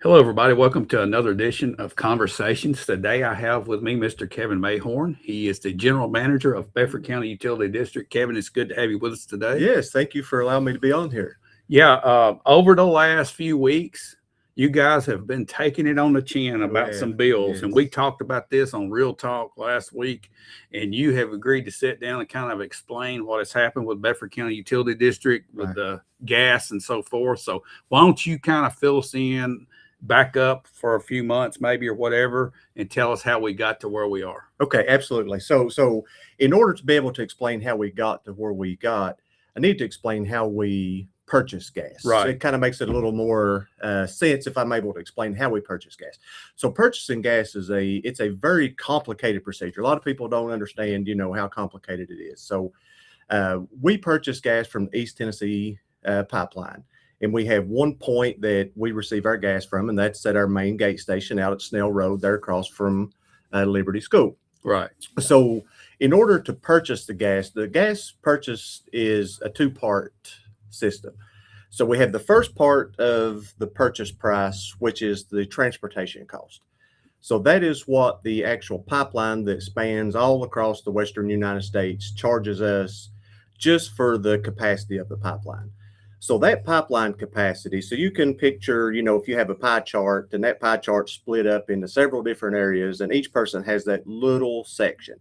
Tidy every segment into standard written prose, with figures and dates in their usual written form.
Hello, everybody. Welcome to another edition of Conversations. Today, I have with me Mr. Kevin Mayhorn. He is the General Manager of Bedford County Utility District. Kevin, it's good to have you with us today. Yes, thank you for allowing me to be on here. Yeah, over the last few weeks, you guys have been taking it on the chin about Well, some bills, and we yes, talked about this on Real Talk last week. And you have agreed to sit down and kind of explain what has happened with Bedford County Utility District with right. the gas and so forth. So, why don't you kind of fill us in, back up for a few months, maybe or whatever, and tell us how we got to where we are? Okay, absolutely. So in order to be able to explain how we got to where we got, I need to explain how we purchase gas. So Right. it kind of makes it a little more sense if I'm able to explain how we purchase gas. So purchasing gas it's a very complicated procedure. A lot of people don't understand, how complicated it is. So we purchase gas from the East Tennessee pipeline. And we have one point that we receive our gas from, and that's at our main gate station out at Snell Road, there across from Liberty School. Right. So, in order to purchase the gas purchase is a two-part system. So, we have the first part of the purchase price, which is the transportation cost. So, that is what the actual pipeline that spans all across the western United States charges us just for the capacity of the pipeline. So that pipeline capacity, so you can picture, if you have a pie chart, and that pie chart split up into several different areas, and each person has that little section.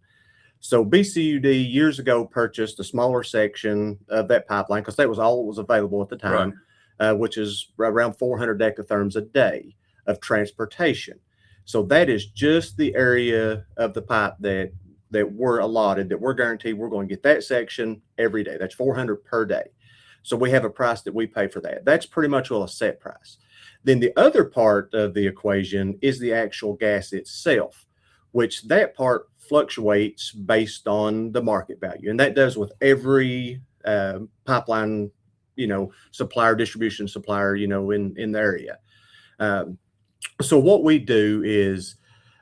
So BCUD years ago purchased a smaller section of that pipeline because that was all that was available at the Right. time, which is around 400 decatherms a day of transportation. So that is just the area of the pipe that we're allotted, that we're guaranteed we're going to get that section every day. That's 400 per day. So we have a price that we pay for that. That's pretty much a set price. Then the other part of the equation is the actual gas itself, which that part fluctuates based on the market value. And that does with every pipeline, supplier, distribution supplier, in the area. So what we do is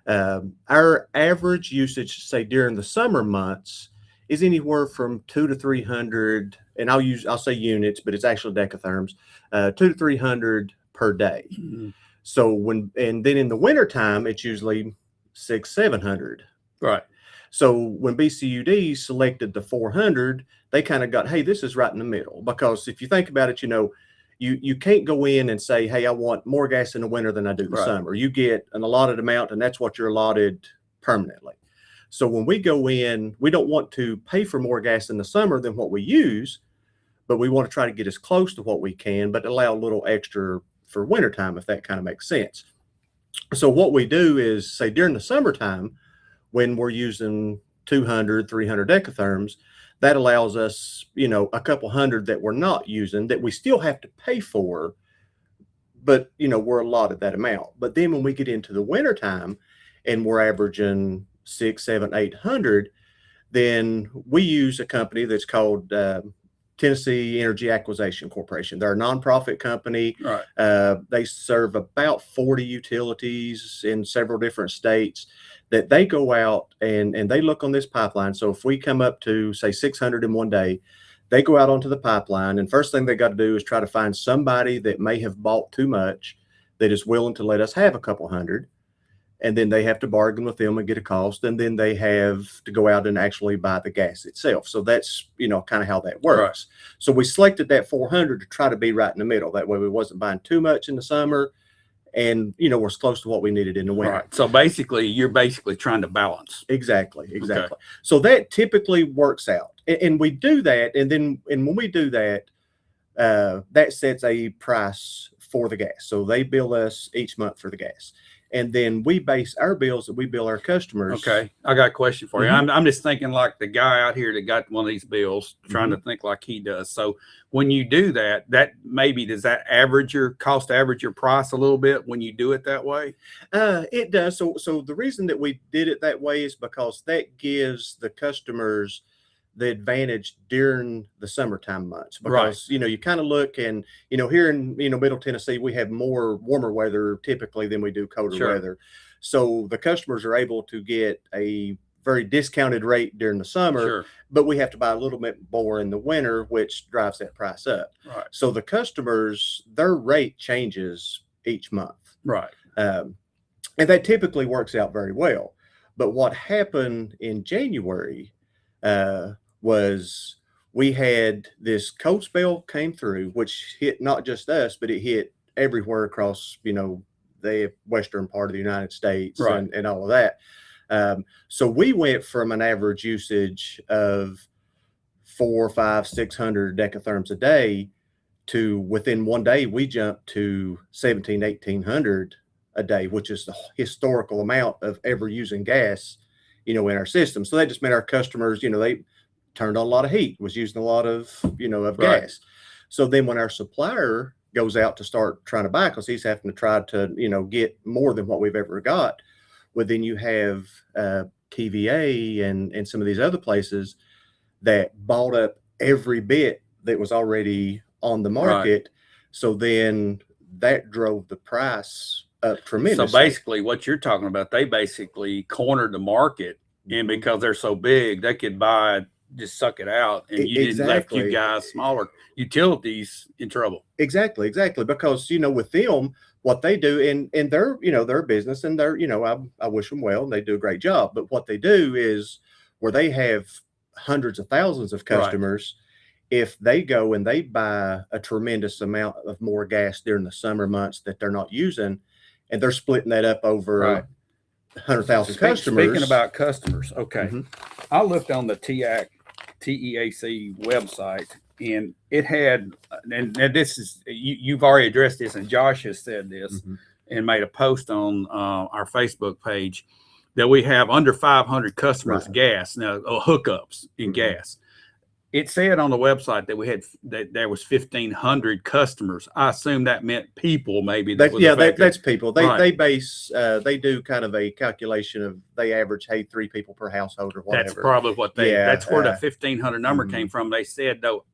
our average usage, say during the summer months, is anywhere from 2 to 300, and I'll say units, but it's actually decatherms, 2 to 300 per day. Mhm. And then in the wintertime, it's usually 600, 700. Right. So when BCUD selected the 400, they kind of got, hey, this is right in the middle. Because if you think about it, you can't go in and say, hey, I want more gas in the winter than I do the Right. summer. You get an allotted amount, and that's what you're allotted permanently. So when we go in, we don't want to pay for more gas in the summer than what we use, but we want to try to get as close to what we can, but allow a little extra for wintertime, if that kind of makes sense. So what we do is, say during the summertime, when we're using 200, 300 decatherms, that allows us, a couple hundred that we're not using that we still have to pay for, but, we're allotted that amount. But then when we get into the wintertime and we're averaging 6, 7, 800, then we use a company that's called Tennessee Energy Acquisition Corporation. They're a nonprofit company. Right. They serve about 40 utilities in several different states, that they go out and they look on this pipeline. So if we come up to, say, 600 in one day, they go out onto the pipeline, and first thing they got to do is try to find somebody that may have bought too much that is willing to let us have a couple hundred. And then they have to bargain with them and get a cost, and then they have to go out and actually buy the gas itself. So that's, kind of how that works. Right. So we selected that 400 to try to be right in the middle. That way we wasn't buying too much in the summer, and, we're close to what we needed in the winter. Right. So basically, you're basically trying to balance. Exactly. So that typically works out. And we do that, and when we do that, that sets a price for the gas. So they bill us each month for the gas. And then we base our bills that we bill our customers. Okay, I got a question for you. Mhm. I'm just thinking like the guy out here that got one of these bills, trying to Mhm. think like he does. So when you do that, does that average your price a little bit when you do it that way? It does. So the reason that we did it that way is because that gives the customers the advantage during the summertime months. Right. Because you kind of look, and here in Middle Tennessee, we have more warmer weather typically than we do colder Sure. weather. So the customers are able to get a very discounted rate during the summer, Sure. but we have to buy a little bit more in the winter, which drives that price up. Right. So the customers, their rate changes each month. Right. And that typically works out very well. But what happened in January was we had this cold spell came through, which hit not just us, but it hit everywhere across, the western part of the United States Right. and all of that. So we went from an average usage of 400, 500, 600 decatherms a day to within one day, we jumped to 17, 1800 a day, which is the historical amount of ever using gas, in our system. So that just meant our customers, they turned on a lot of heat, was using a lot of, of Right. gas. So then when our supplier goes out to start trying to buy, because he's having to try to, get more than what we've ever got, well, then you have TVA and some of these other places that bought up every bit that was already on the market. Right. So then that drove the price up tremendously. So basically what you're talking about, they basically cornered the market, and because they're so big, they could just suck it out, and you didn't left you guys, smaller utilities, in trouble. Exactly. Because, with them, what they do, and they're, they're a business, and they're, I wish them well, and they do a great job. But what they do is where they have hundreds of thousands of customers, right, if they go and they buy a tremendous amount of more gas during the summer months that they're not using, and they're splitting that up over, right, 100,000 customers. Speaking about customers, okay, I looked on the TEAC website, and it had, and this is, you've already addressed this, and Josh has said this and made a post on our Facebook page, that we have under 500 customers, right, gas now, hookups in gas. It said on the website that there was 1,500 customers. I assume that meant people, maybe. That's people. They base, they do kind of a calculation of, they average, 3 people per household or whatever. That's probably what that's where the 1,500 number came from. They said, though,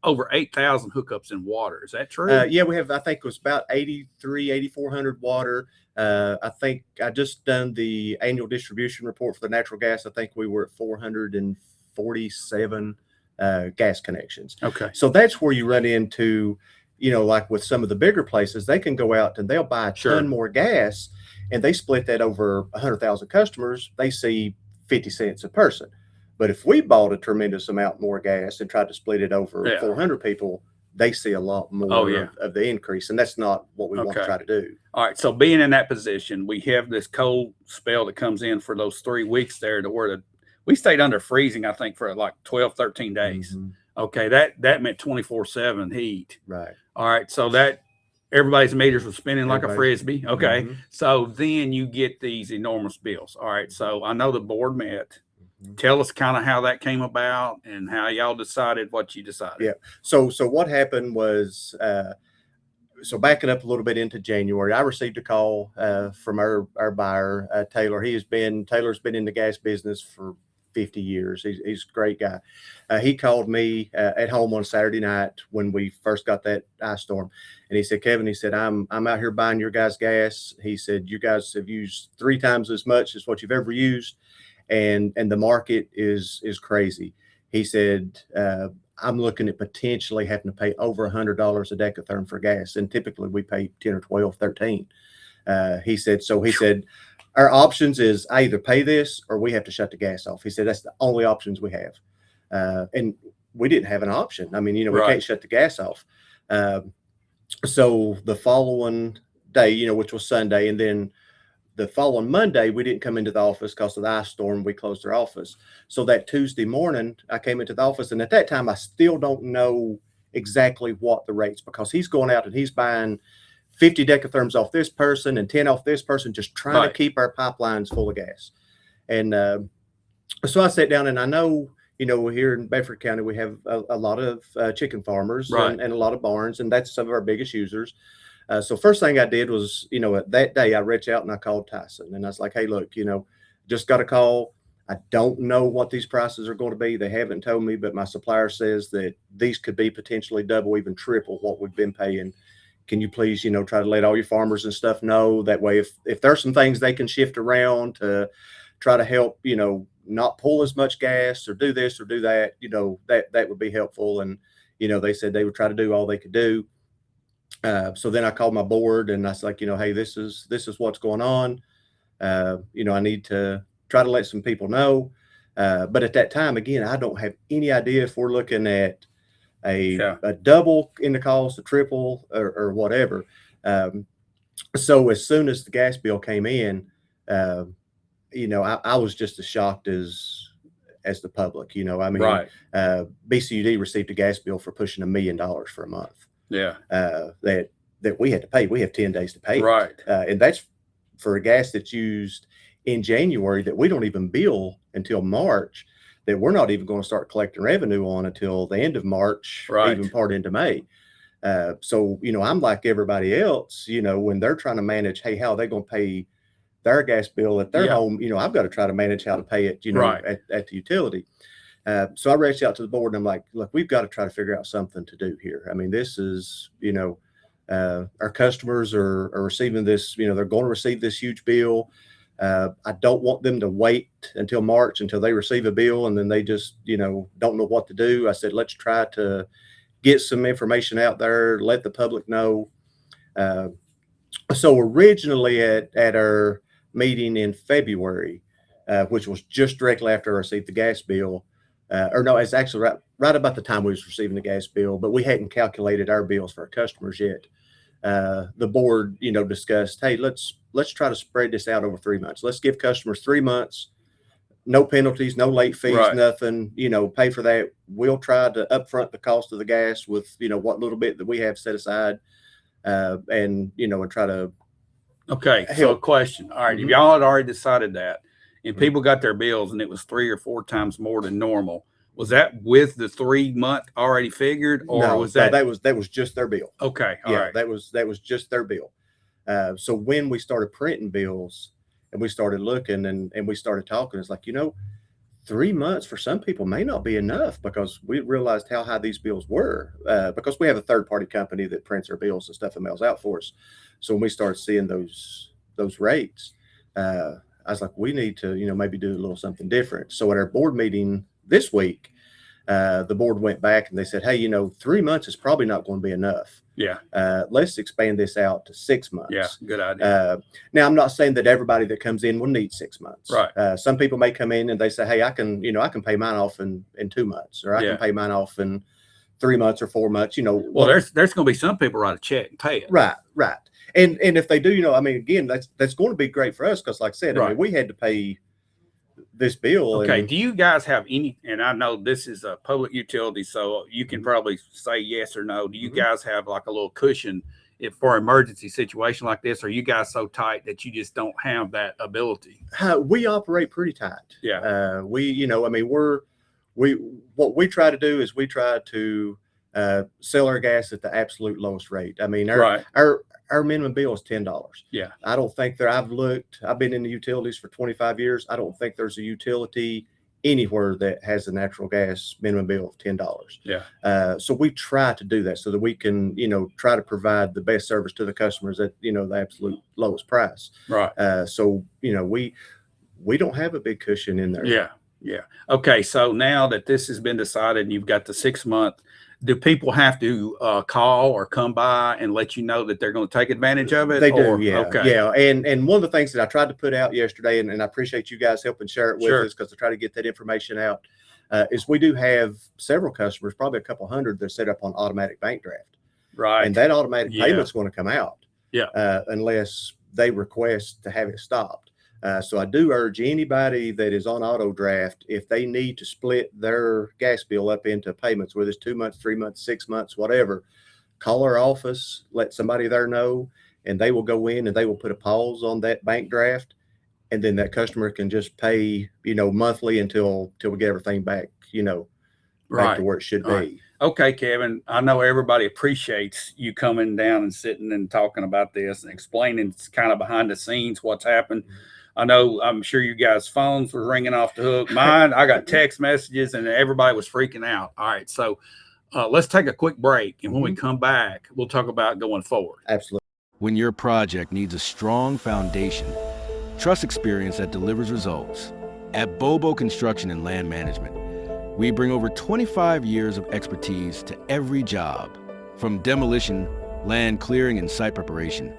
over 8,000 hookups in water. Is that true? Yeah, we have, I think it was about 8,400 water. I think I just done the annual distribution report for the natural gas. I think we were at 447 gas connections. Okay. So that's where you run into, like with some of the bigger places, they can go out and they'll buy a ton more gas, and they split that over 100,000 customers. They see 50 cents a person. But if we bought a tremendous amount more gas and tried to split it over 400 people, they see a lot more of the increase. And that's not what we want to try to do. All right. So being in that position, we have this cold spell that comes in for those 3 weeks there, to where we stayed under freezing, I think, for like 12, 13 days. Okay. That meant 24/7 heat. Right. All right. So that everybody's meters were spinning like a Frisbee. Okay. So then you get these enormous bills. All right. So I know the board met. Tell us kind of how that came about and how y'all decided what you decided. Yeah. So what happened was, so backing up a little bit into January, I received a call from our buyer, Taylor. Taylor's been in the gas business for 50 years. He's a great guy. He called me at home on Saturday night when we first got that ice storm. And he said, Kevin, he said, I'm out here buying your guys' gas. He said, you guys have used 3 times as much as what you've ever used. And the market is crazy. He said, I'm looking at potentially having to pay over $100 a decatherm for gas. And typically we pay 10 or 12, 13. He said, our options is I either pay this or we have to shut the gas off. He said, that's the only options we have. And we didn't have an option. I mean, we can't shut the gas off. So the following day, which was Sunday, and then the following Monday, we didn't come into the office because of the ice storm. We closed our office. So that Tuesday morning, I came into the office, and at that time, I still don't know exactly what the rates, because he's going out and he's buying 50 decatherms off this person and 10 off this person, just trying to keep our pipelines full of gas. And so I sat down, and I know, here in Bedford County, we have a lot of chicken farmers and a lot of barns, and that's some of our biggest users. So first thing I did was, that day I reached out and I called Tyson, and I was like, hey, look, just got a call. I don't know what these prices are going to be. They haven't told me, but my supplier says that these could be potentially double, even triple what we've been paying. Can you please, try to let all your farmers and stuff know? That way, if there's some things they can shift around to try to help, not pull as much gas or do this or do that, that would be helpful. And, they said they would try to do all they could do. So then I called my board and I was like, hey, this is what's going on. I need to try to let some people know. But at that time, again, I don't have any idea if we're looking at a double in the cost, a triple, or whatever. So as soon as the gas bill came in, I was just as shocked as the public. I mean, Right. BCUD received a gas bill for pushing $1 million for a month. Yeah. That we had to pay. We have 10 days to pay. Right. And that's for a gas that's used in January that we don't even bill until March, that we're not even going to start collecting revenue on until the end of March, Right. even part into May. So, I'm like everybody else, when they're trying to manage, hey, how are they going to pay their gas bill at their home? I've got to try to manage how to pay it, Right. at the utility. So I reached out to the board and I'm like, look, we've got to try to figure out something to do here. I mean, this is, our customers are receiving this, they're going to receive this huge bill. I don't want them to wait until March until they receive a bill and then they just, don't know what to do. I said, let's try to get some information out there, let the public know. So originally at our meeting in February, which was just directly after I received the gas bill, or no, it's actually right about the time we was receiving the gas bill, but we hadn't calculated our bills for our customers yet. The board, discussed, hey, let's try to spread this out over 3 months. Let's give customers 3 months, no penalties, no late fees, Right. nothing, pay for that. We'll try to upfront the cost of the gas with, what little bit that we have set aside, and try to. Okay. So a question. All right. If y'all had already decided that and Mhm. people got their bills and it was 3 or 4 times more than normal, was that with the 3 month already figured, or No, was that? that was just their bill. Okay. All Yeah, right. that was just their bill. So when we started printing bills and we started looking and we started talking, it's like, 3 months for some people may not be enough, because we realized how high these bills were, because we have a third party company that prints our bills and stuff and mails out for us. So when we started seeing those rates, I was like, we need to, maybe do a little something different. So at our board meeting this week, the board went back and they said, hey, 3 months is probably not going to be enough. Yeah. Let's expand this out to 6 months. Yeah. Good idea. Now, I'm not saying that everybody that comes in will need 6 months. Right. Some people may come in and they say, hey, I can pay mine off in 2 months, or I can pay mine off in 3 months or 4 months. Well, there's going to be some people write a check and pay it. Right. And if they do, again, that's going to be great for us, because like I said, I mean, we had to pay this bill. Okay. Do you guys have any, and I know this is a public utility, so you can probably say yes or no. Do you guys have like a little cushion if for an emergency situation like this? Are you guys so tight that you just don't have that ability? We operate pretty tight. Yeah. What we try to do is we try to sell our gas at the absolute lowest rate. I mean, our minimum bill is $10. Yeah. I don't think I've been in the utilities for 25 years. I don't think there's a utility anywhere that has a natural gas minimum bill of $10. Yeah. So we try to do that so that we can, try to provide the best service to the customers at, the absolute lowest price. Right. So, we don't have a big cushion in there. Yeah. Yeah. Okay. So now that this has been decided and you've got the 6 month, do people have to call or come by and let you know that they're going to take advantage of it? They do, yeah. Okay. Yeah. And one of the things that I tried to put out yesterday, and I appreciate you guys helping share it with us, because I try to get that information out, is we do have several customers, probably a couple hundred, that set up on automatic bank draft. Right. And that automatic payment's going to come out. Yeah. Unless they request to have it stopped. So I do urge anybody that is on auto draft, if they need to split their gas bill up into payments, whether it's 2 months, 3 months, 6 months, whatever, call our office, let somebody there know, and they will go in and they will put a pause on that bank draft. And then that customer can just pay, monthly until we get everything back, back to where it should be. Right. Okay, Kevin, I know everybody appreciates you coming down and sitting and talking about this and explaining kind of behind the scenes what's happened. I'm sure you guys' phones were ringing off the hook. Mine, I got text messages and everybody was freaking out. All right. So let's take a quick break. And when we come back, we'll talk about going forward. Absolutely. When your project needs a strong foundation, trust experience that delivers results. At Bobo Construction and Land Management, we bring over 25 years of expertise to every job. From demolition land clearing and site preparation,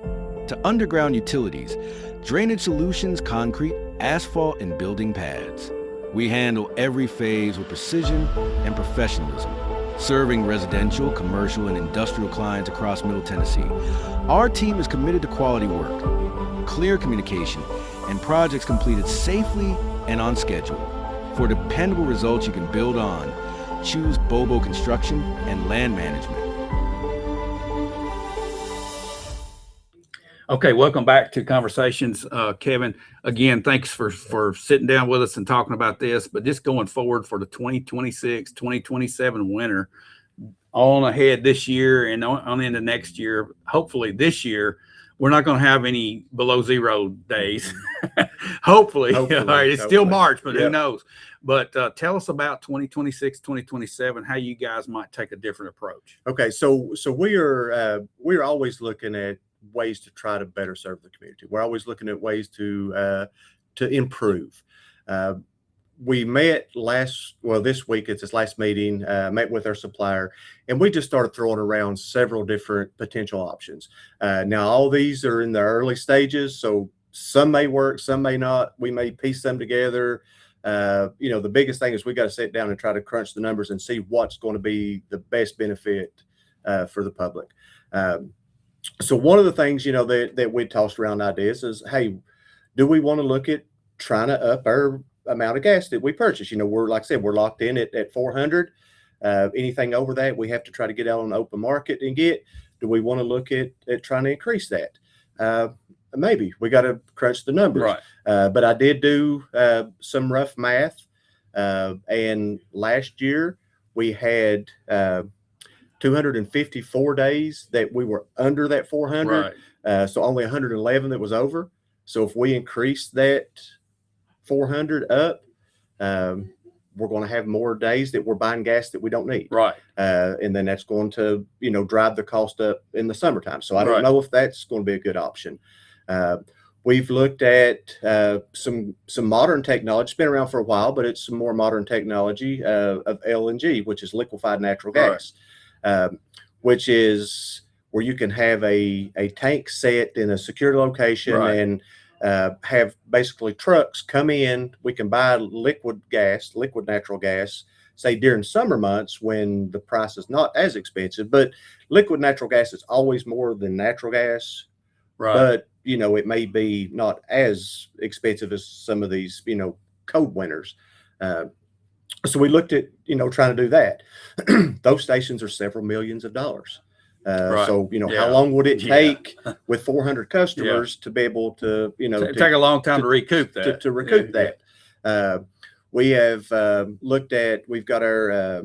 to underground utilities, drainage solutions, concrete, asphalt, and building pads. We handle every phase with precision and professionalism, serving residential, commercial, and industrial clients across Middle Tennessee. Our team is committed to quality work, clear communication, and projects completed safely and on schedule. For dependable results you can build on, choose Bobo Construction and Land Management. Okay, welcome back to Conversations, Kevin. Again, thanks for sitting down with us and talking about this, but just going forward for the 2026, 2027 winter, on ahead this year and on into next year. Hopefully this year, we're not going to have any below zero days. Hopefully. All right, it's still March, but who knows? But tell us about 2026, 2027, how you guys might take a different approach. Okay, so we're always looking at ways to try to better serve the community. We're always looking at ways to improve. We met this week, it's this last meeting, met with our supplier, and we just started throwing around several different potential options. Now, all these are in the early stages, so some may work, some may not. We may piece them together. The biggest thing is we got to sit down and try to crunch the numbers and see what's going to be the best benefit for the public. So one of the things, that we tossed around ideas is, hey, do we want to look at trying to up our amount of gas that we purchase? Like I said, we're locked in at 400. Anything over that, we have to try to get out on the open market and get. Do we want to look at trying to increase that? Maybe we got to crunch the numbers. Right. But I did do some rough math. And last year we had 254 days that we were under that 400. Right. So only 111 that was over. So if we increase that 400 up, we're going to have more days that we're buying gas that we don't need. Right. And then that's going to, drive the cost up in the summertime. So I don't know if that's going to be a good option. We've looked at some modern technology. It's been around for a while, but it's some more modern technology of LNG, which is liquefied natural gas, which is where you can have a tank set in a secure location and have basically trucks come in. We can buy liquid natural gas, say during summer months when the price is not as expensive, but liquid natural gas is always more than natural gas. Right. But, it may be not as expensive as some of these, cold winters. So we looked at, trying to do that. Those stations are several millions of dollars. So, how long would it take with 400 customers to be able to, take a long time to recoup that. To recoup that. We have looked at, we've got our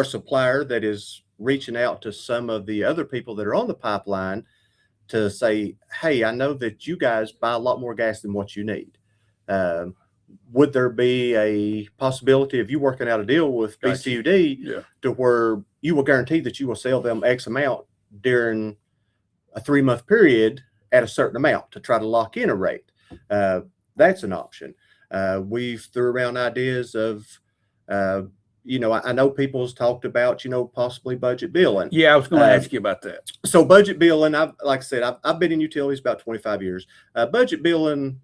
supplier that is reaching out to some of the other people that are on the pipeline to say, hey, I know that you guys buy a lot more gas than what you need. Would there be a possibility of you working out a deal with BCUD to where you will guarantee that you will sell them X amount during a 3-month period at a certain amount to try to lock in a rate? That's an option. We've threw around ideas of, I know people's talked about, possibly budget billing. Yeah, I was going to ask you about that. So budget billing, like I said, I've been in utilities about 25 years. Budget billing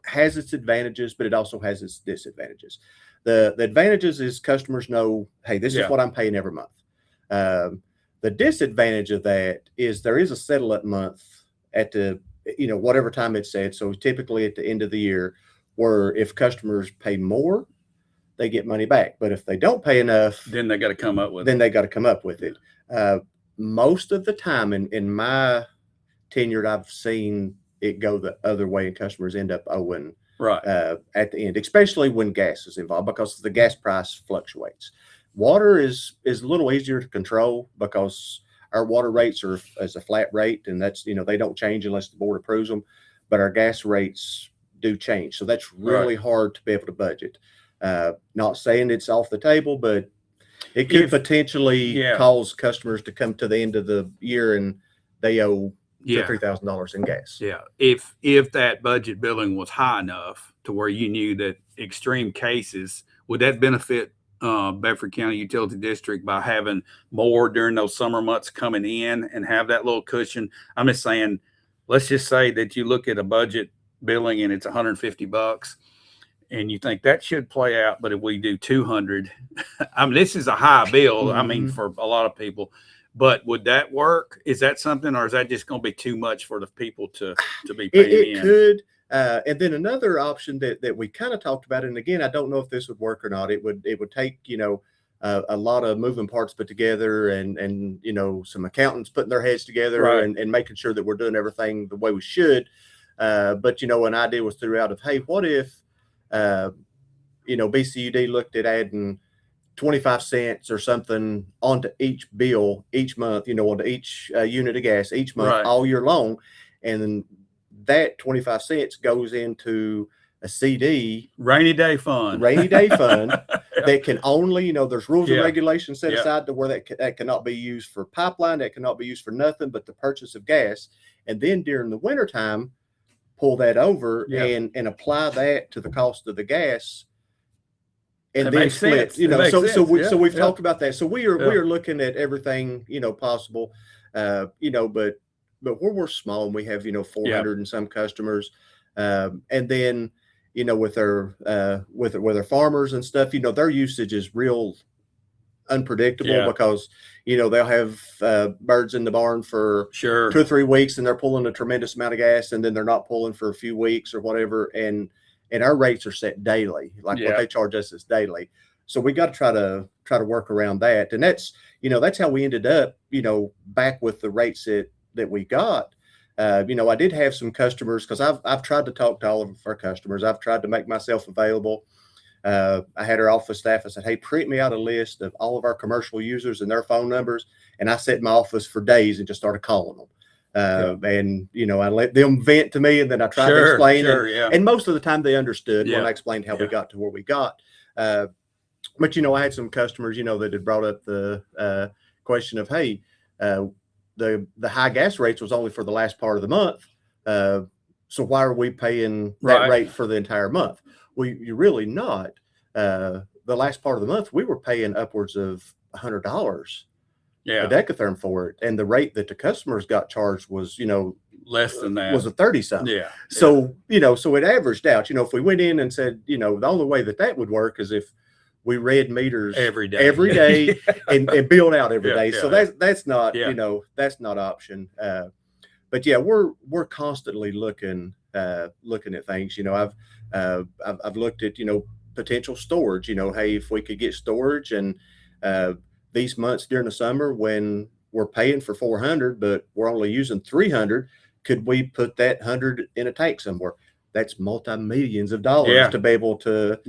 has its advantages, but it also has its disadvantages. The advantages is customers know, hey, this is what I'm paying every month. The disadvantage of that is there is a settlement month at the, whatever time it's said. So typically at the end of the year, where if customers pay more, they get money back. But if they don't pay enough, then they got to come up with it. Most of the time in my tenure, I've seen it go the other way and customers end up owing at the end, especially when gas is involved, because the gas price fluctuates. Water is a little easier to control because our water rates are as a flat rate, and that's, they don't change unless the board approves them, but our gas rates do change. So that's really hard to be able to budget. Not saying it's off the table, but it could potentially cause customers to come to the end of the year and they owe $3,000 in gas. Yeah. If that budget billing was high enough to where you knew that extreme cases, would that benefit Bedford County Utility District by having more during those summer months coming in and have that little cushion. I'm just saying, let's just say that you look at a budget billing and it's $150 and you think that should play out. But if we do 200, I mean, this is a high bill. I mean, for a lot of people, but would that work? Is that something, or is that just going to be too much for the people to be paying it could. And then another option that we kind of talked about, and again, I don't know if this would work or not. It would take, a lot of moving parts put together and some accountants putting their heads together, right, and making sure that we're doing everything the way we should. But, an idea was threw out of, hey, what if, BCUD looked at adding 25 cents or something onto each bill each month, onto each unit of gas each month, right, all year long. And then that 25 cents goes into a CD, rainy day fund that can only, there's rules and regulations set aside to where that cannot be used for pipeline, that cannot be used for nothing but the purchase of gas. And then during the wintertime, pull that over and apply that to the cost of the gas. And then split, so we've talked about that. So we are looking at everything, possible, but where we're small and we have, 400 and some customers, and then, with our farmers and stuff, their usage is real unpredictable because, they'll have birds in the barn for 2 or 3 weeks and they're pulling a tremendous amount of gas, and then they're not pulling for a few weeks or whatever. And our rates are set daily, like what they charge us is daily. So we got to try to work around that. And that's how we ended up, back with the rates that we got. I did have some customers, because I've tried to talk to all of our customers. I've tried to make myself available. I had our office staff. I said, hey, print me out a list of all of our commercial users and their phone numbers. And I sat in my office for days and just started calling them. And, I let them vent to me, and then I tried to explain. And most of the time they understood when I explained how we got to where we got. But, I had some customers, that had brought up the question of, hey, the high gas rates was only for the last part of the month. So why are we paying that rate for the entire month? Well, you're really not. The last part of the month, we were paying upwards of $100 a decatherm for it. And the rate that the customers got charged was, less than that, was a 30 something. So, so it averaged out, if we went in and said, the only way that would work is if we read meters every day and billed out every day. So that's not, that's not option. But we're constantly looking at things. I've looked at, potential storage, hey, if we could get storage, and these months during the summer when we're paying for 400, but we're only using 300, could we put that 100 in a tank somewhere? That's multi-millions of dollars to be able to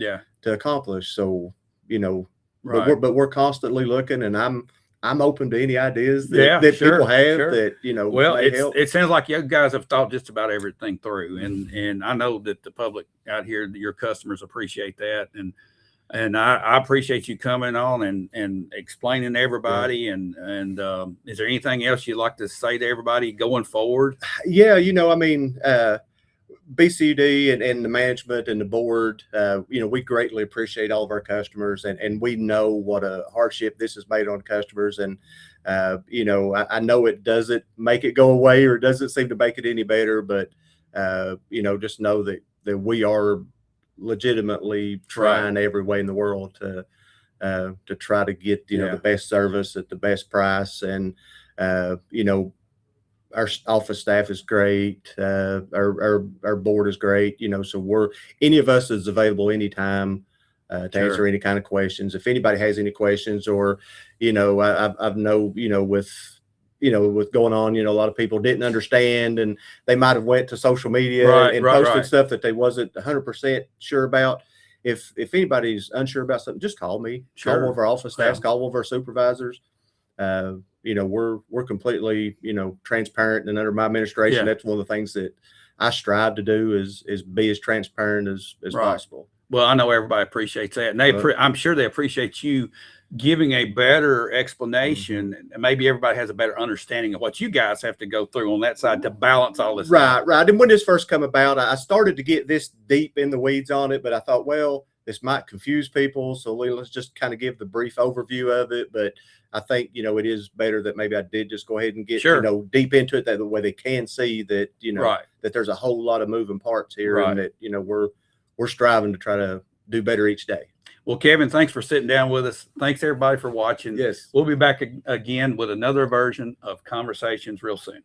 accomplish. So, but we're constantly looking, and I'm open to any ideas that people have that, well, may help. It sounds like you guys have thought just about everything through. And I know that the public out here, your customers appreciate that. And I appreciate you coming on and explaining to everybody. And is there anything else you'd like to say to everybody going forward? BCUD and the management and the board, we greatly appreciate all of our customers, and we know what a hardship this has made on customers. And, I know it doesn't make it go away, or doesn't seem to make it any better, but, just know that we are legitimately trying every way in the world to try to get, the best service at the best price. And, our office staff is great. Our board is great. So any of us is available anytime to answer any kind of questions. If anybody has any questions, or, I've know, with going on, a lot of people didn't understand, and they might've went to social media and posted stuff that they wasn't 100% sure about. If anybody's unsure about something, just call me, call one of our office staff, call one of our supervisors. We're completely, transparent, and under my administration, that's one of the things that I strive to do is be as transparent as possible. Well, I know everybody appreciates that, and I'm sure they appreciate you giving a better explanation. And maybe everybody has a better understanding of what you guys have to go through on that side to balance all this. Right. And when this first came about, I started to get this deep in the weeds on it, but I thought, well, this might confuse people. So let's just kind of give the brief overview of it. But I think, it is better that maybe I did just go ahead and get, deep into it, that the way they can see that, that there's a whole lot of moving parts here, and that, we're striving to try to do better each day. Well, Kevin, thanks for sitting down with us. Thanks everybody for watching. Yes. We'll be back again with another version of Conversations real soon.